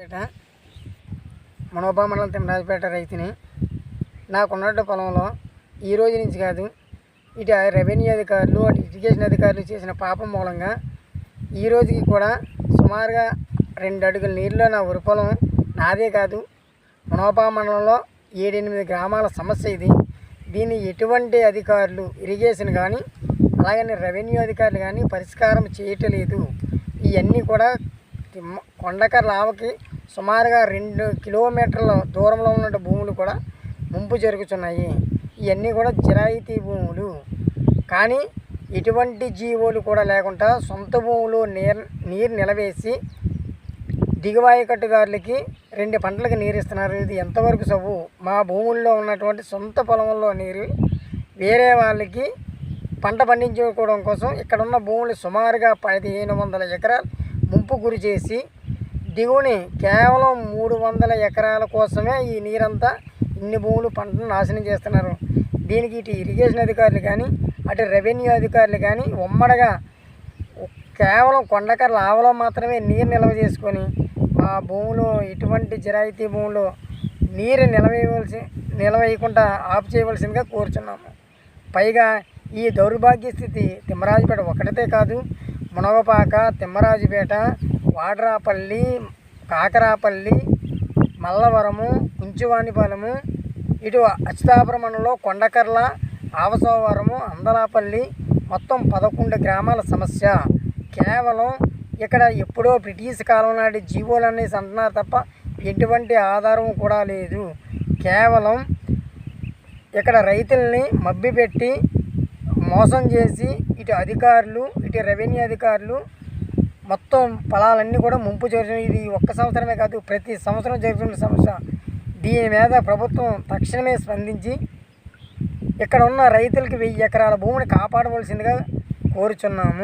పేట మనోబా మండలం తిమ్మరాజపేట రైతుని. నాకున్నట్టు పొలంలో ఈ రోజు నుంచి కాదు, ఇటు రెవెన్యూ అధికారులు అటు ఇరిగేషన్ అధికారులు చేసిన పాపం మూలంగా ఈ రోజుకి కూడా సుమారుగా 2 అడుగుల నీరులో నా వరి పొలం నాదే కాదు, మనోబా మండలంలో 7-8 గ్రామాల సమస్య ఇది. దీన్ని ఎటువంటి అధికారులు ఇరిగేషన్ కానీ అలాగని రెవెన్యూ అధికారులు కానీ పరిష్కారం చేయట్లేదు. ఇవన్నీ కూడా కొండకర్ల ఆవకి సుమారుగా 2 కిలోమీటర్ల దూరంలో ఉన్న భూములు కూడా ముంపు జరుగుతున్నాయి. ఇవన్నీ కూడా జిరాయితీ భూములు, కానీ ఎటువంటి జీవోలు కూడా లేకుండా సొంత భూములు నీరు నిలవేసి దిగువాయి కట్టుదారులకి 2 పంటలకు నీరు ఇస్తున్నారు. ఇది ఎంతవరకు సబు? మా భూముల్లో ఉన్నటువంటి సొంత పొలంలో నీరు వేరే వాళ్ళకి పంట పండించుకోవడం కోసం ఇక్కడున్న భూములు సుమారుగా 1500 ఎకరాలు ముంపు గురి చేసి దిగువని కేవలం 300 ఎకరాల కోసమే ఈ నీరంతా ఇన్ని భూములు పంటను నాశనం చేస్తున్నారు. దీనికి ఇటు ఇరిగేషన్ అధికారులు కానీ అటు రెవెన్యూ అధికారులు కానీ ఉమ్మడిగా కేవలం కొండకర్ల ఆవలో మాత్రమే నీరు నిల్వ చేసుకొని మా భూములు ఇటువంటి జిరాయితీ భూములు నీరు నిలవేయకుండా ఆపు చేయవలసిందిగా కోరుచున్నాము. పైగా ఈ దౌర్భాగ్య స్థితి తిమ్మరాజుపేట ఒకటితే కాదు, మునగపాక, తిమ్మరాజుపేట, వాడ్రాపల్లి, కాకరాపల్లి, మల్లవరము, కుంచువానిపాలెము, ఇటు అచ్యుతాపురం మండలంలో కొండకర్ల, ఆవసోవరము, అందలాపల్లి మొత్తం 11 గ్రామాల సమస్య. కేవలం ఇక్కడ ఎప్పుడో బ్రిటిష్ కాలం నాటి జీవోలు అనేసి అంటున్నారు తప్ప ఎటువంటి ఆధారం కూడా లేదు. కేవలం ఇక్కడ రైతుల్ని మభ్యపెట్టి మోసం చేసి ఇటు అధికారులు ఇటు రెవెన్యూ అధికారులు మొత్తం పొలాలన్నీ కూడా ముంపు జరుగుతుంది. ఇది ఒక్క సంవత్సరమే కాదు, ప్రతి సంవత్సరం జరుగుతున్న సమస్య. దీని మీద ప్రభుత్వం తక్షణమే స్పందించి ఇక్కడ ఉన్న రైతులకి 1000 ఎకరాల భూమిని కాపాడవలసిందిగా కోరుచున్నాము.